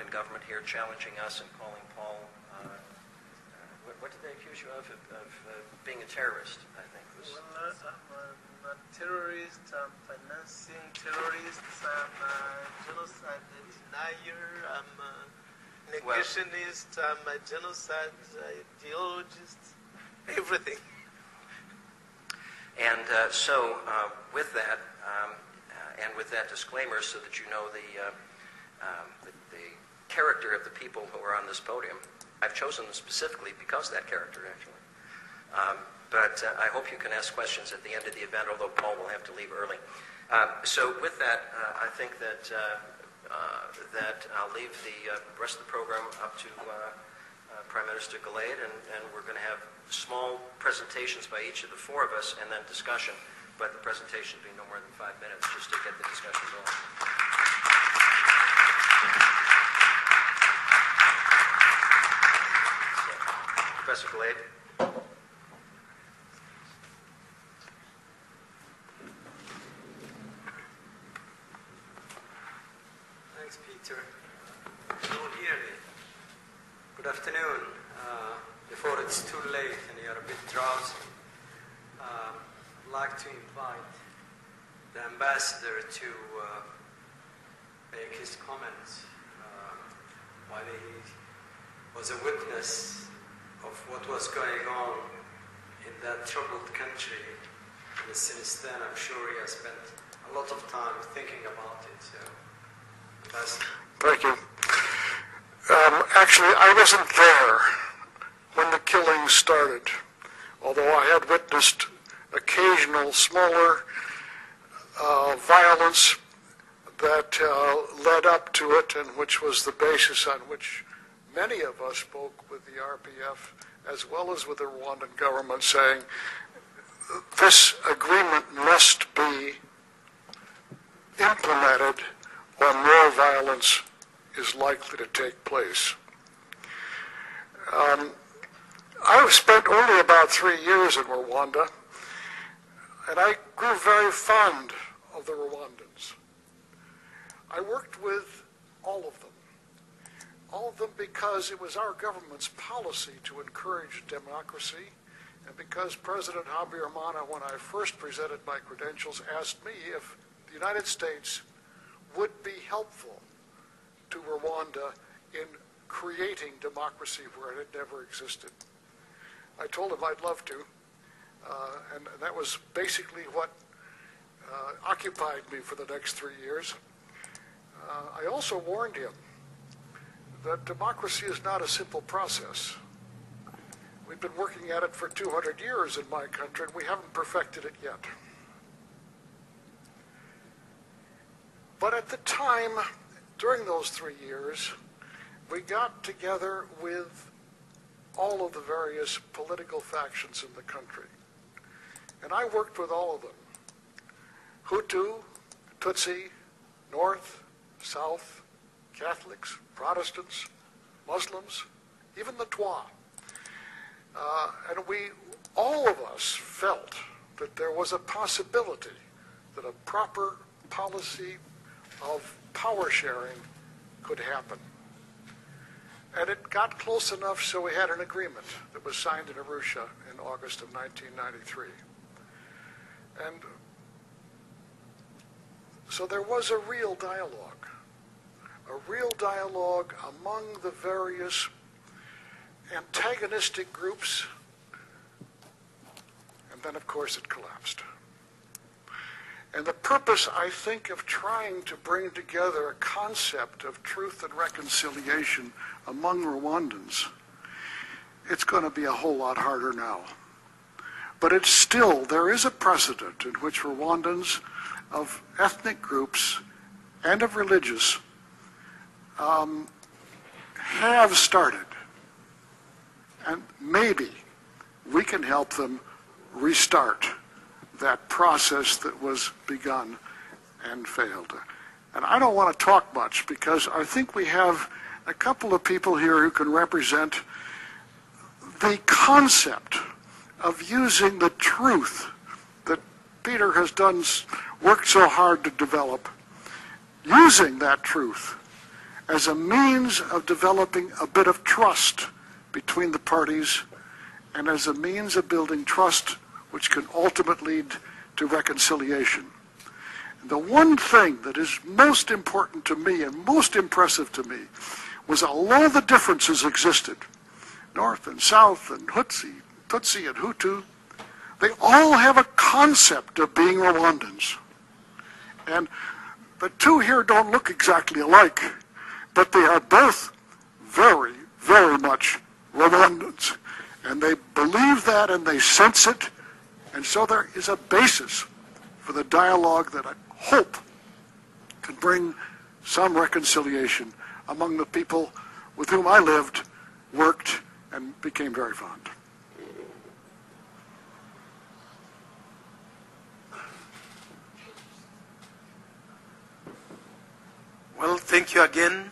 Rwandan government here challenging us and calling Paul, what did they accuse you of being a terrorist, I think. Well, I'm a terrorist, I'm financing terrorists, I'm a genocide denier, I'm a negationist, I'm a genocide ideologist, everything. And so with that, and with that disclaimer, so that you know the character of the people who are on this podium, I've chosen them specifically because of that character, actually. But I hope you can ask questions at the end of the event, although Paul will have to leave early. So with that, I think that that I'll leave the rest of the program up to Prime Minister Gillade, and we're going to have small presentations by each of the four of us, and then discussion. But the presentation will be no more than 5 minutes, just to get the discussion going. So, Professor Gillade. Thanks, Peter. No one hear me. Good afternoon. Before it's too late and you're a bit drowsy, I'd like to invite the ambassador to make his comments while he was a witness of what was going on in that troubled country. And since then, I'm sure he has spent a lot of time thinking about it. So, ambassador. Thank you. Actually, I wasn't there when the killings started, although I had witnessed occasional smaller violence that led up to it, and which was the basis on which many of us spoke with the RPF as well as with the Rwandan government, saying this agreement must be implemented or more violence is likely to take place. I've spent only about 3 years in Rwanda, and I grew very fond of the Rwandans. I worked with all of them because it was our government's policy to encourage democracy, and because President Habyarimana, when I first presented my credentials, asked me if the United States would be helpful to Rwanda in creating democracy where it had never existed. I told him I'd love to, and that was basically what occupied me for the next 3 years. I also warned him that democracy is not a simple process. We've been working at it for 200 years in my country, and we haven't perfected it yet. But at the time, during those 3 years, we got together with all of the various political factions in the country. And I worked with all of them. Hutu, Tutsi, North, South, Catholics, Protestants, Muslims, even the Twa. And all of us felt that there was a possibility that a proper policy of power sharing could happen. And it got close enough so we had an agreement that was signed in Arusha in August of 1993. And so there was a real dialogue among the various antagonistic groups, and then of course it collapsed. And the purpose, I think, of trying to bring together a concept of truth and reconciliation among Rwandans, it's going to be a whole lot harder now. But it's still, there is a precedent in which Rwandans of ethnic groups and of religious have started. And maybe we can help them restart that process that was begun and failed. And I don't want to talk much because I think we have a couple of people here who can represent the concept of using the truth that Peter has worked so hard to develop, using that truth as a means of developing a bit of trust between the parties and as a means of building trust which can ultimately lead to reconciliation. The one thing that is most important to me and most impressive to me was although the differences existed, North and South and Tutsi and Hutu, they all have a concept of being Rwandans. And the two here don't look exactly alike, but they are both very, very much Rwandans. And they believe that and they sense it. And so there is a basis for the dialogue that I hope can bring some reconciliation among the people with whom I lived, worked, and became very fond. Well, thank you again.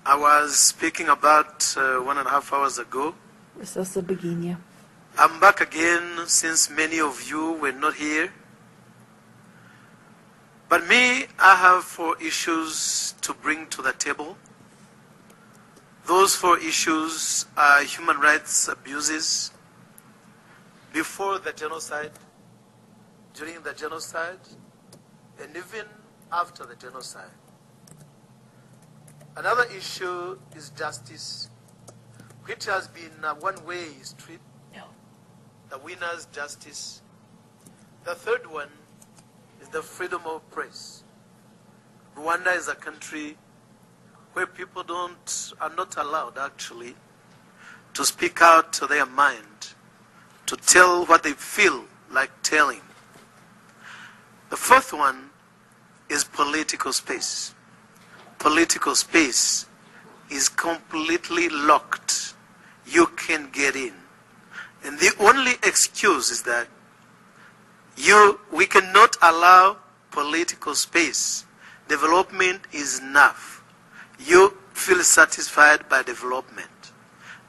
I was speaking about 1.5 hours ago. I'm back again since many of you were not here. But me, I have 4 issues to bring to the table. Those 4 issues are human rights abuses before the genocide, during the genocide, and even after the genocide. Another issue is justice, which has been a one-way street. No. The winner's justice. The third one is the freedom of press. Rwanda is a country where people are not allowed actually to speak out to their mind, to tell what they feel like telling. The fourth one is political space. Political space is completely locked. You can get in. And the only excuse is that we cannot allow political space. Development is enough. You feel satisfied by development.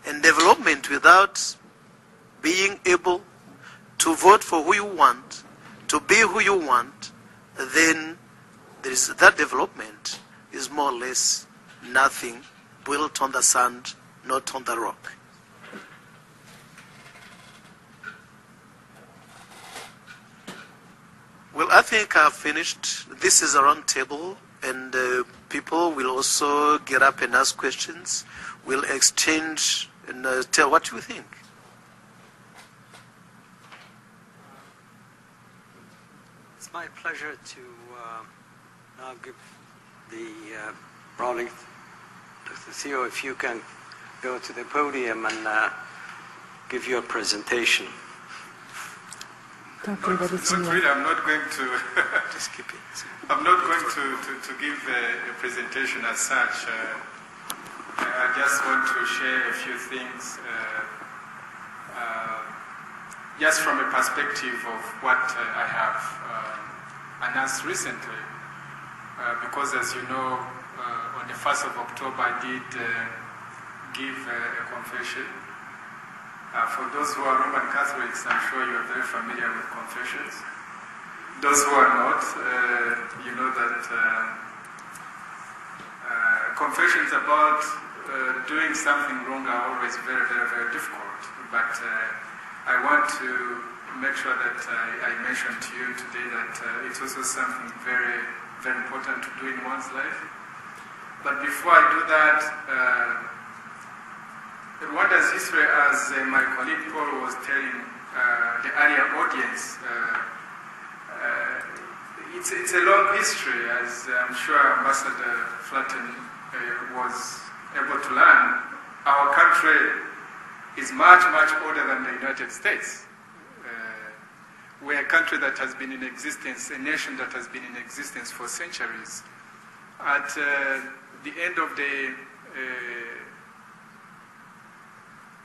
And development without being able to vote for who you want, to be who you want, then that development is more or less nothing, built on the sand, not on the rock. Well, I think I've finished. This is a round table, and people will also get up and ask questions. We'll exchange and tell what you think. It's my pleasure to now give the Rawlings, Dr. Theo, if you can go to the podium and give your presentation. Not really. I'm not going to. Just keep it. I'm not going to give a presentation as such. I just want to share a few things, just from a perspective of what I have announced recently. Because as you know, on the 1st of October I did give a confession. For those who are Roman Catholics, I'm sure you are very familiar with confessions. Those who are not, you know that confessions about doing something wrong are always very, very, very difficult. But I want to make sure that I mention to you today that it's also something very, very important to do in one's life. But before I do that, Rwanda's history, as my colleague Paul was telling the earlier audience, it's a long history, as I'm sure Ambassador Flatten was able to learn. Our country is much, much older than the United States. We're a country that has been in existence, a nation that has been in existence for centuries. At the end of the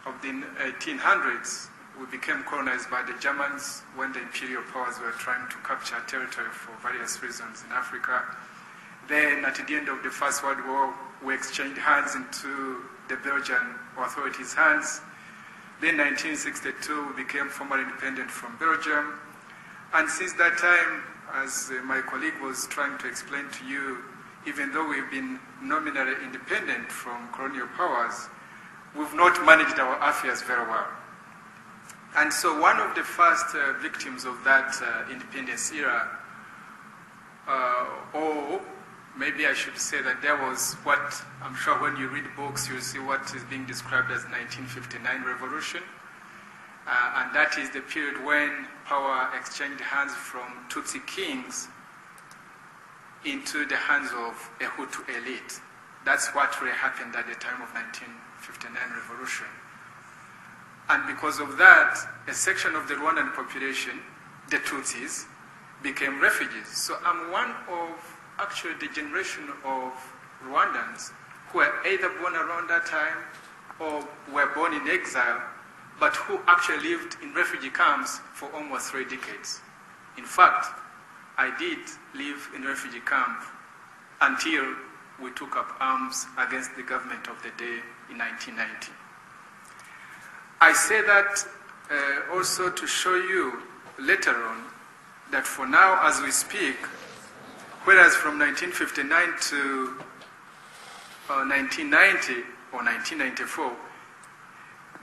1800s, we became colonized by the Germans when the imperial powers were trying to capture territory for various reasons in Africa. Then at the end of the First World War, we exchanged hands into the Belgian authorities' hands. Then 1962, we became formally independent from Belgium. And since that time, as my colleague was trying to explain to you, even though we've been nominally independent from colonial powers, we've not managed our affairs very well. And so one of the first victims of that independence era, or maybe I should say that there was what, I'm sure when you read books, you'll see what is being described as 1959 revolution. And that is the period when power exchanged hands from Tutsi kings into the hands of a Hutu elite. That's what really happened at the time of 1959 revolution. And because of that, a section of the Rwandan population, the Tutsis, became refugees. So I'm one of actually the generation of Rwandans who were either born around that time or were born in exile, but who actually lived in refugee camps for almost 3 decades. In fact, I did live in a refugee camp until we took up arms against the government of the day in 1990. I say that also to show you later on that for now as we speak, whereas from 1959 to 1990 or 1994,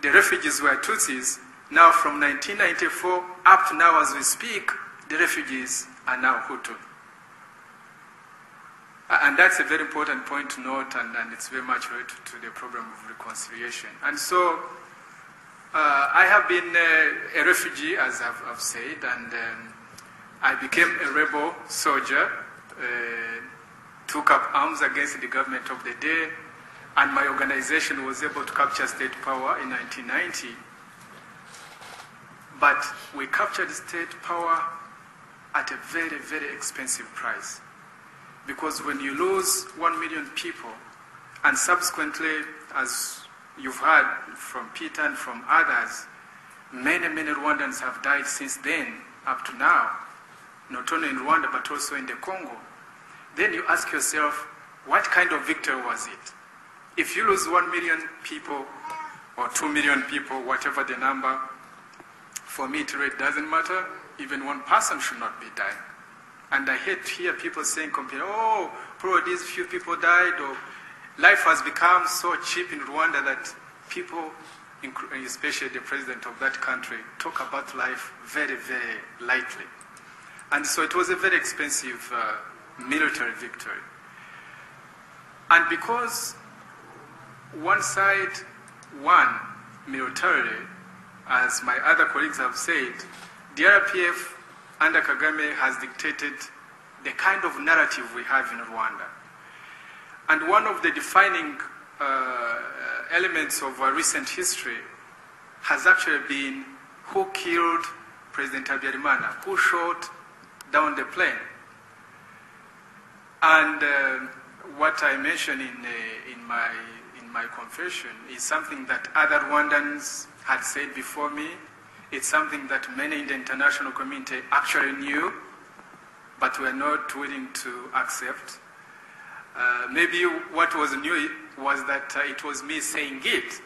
the refugees were Tutsis. Now from 1994 up to now as we speak, the refugees are now Hutu. And that's a very important point to note, and it's very much related to the problem of reconciliation. And so I have been a refugee, as I've said, and I became a rebel soldier, took up arms against the government of the day, and my organization was able to capture state power in 1990. But we captured state power at a very, very expensive price. Because when you lose 1 million people, and subsequently, as you've heard from Peter and from others, many, many Rwandans have died since then, up to now, not only in Rwanda, but also in the Congo. Then you ask yourself, what kind of victory was it? If you lose 1 million people, or 2 million people, whatever the number, for me it really doesn't matter. Even one person should not be dying. And I hate to hear people saying, oh, probably these few people died, or life has become so cheap in Rwanda that people, especially the president of that country, talk about life very, very lightly. And so it was a very expensive military victory. And because one side won militarily, as my other colleagues have said, the RPF under Kagame has dictated the kind of narrative we have in Rwanda. And one of the defining elements of our recent history has actually been who killed President Habyarimana, who shot down the plane. And what I mentioned in my confession is something that other Rwandans had said before me. It's something that many in the international community actually knew, but were not willing to accept. Maybe what was new was that it was me saying it.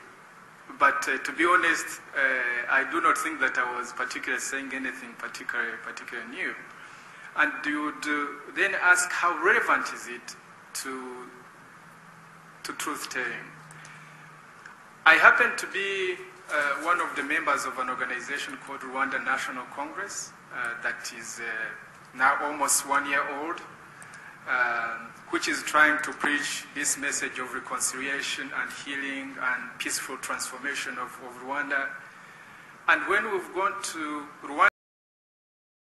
But to be honest, I do not think that I was particularly saying anything particularly new. And you would then ask, how relevant is it to truth-telling? I happen to be one of the members of an organization called Rwanda National Congress that is now almost 1 year old, which is trying to preach this message of reconciliation and healing and peaceful transformation of Rwanda. And when we've gone to Rwanda,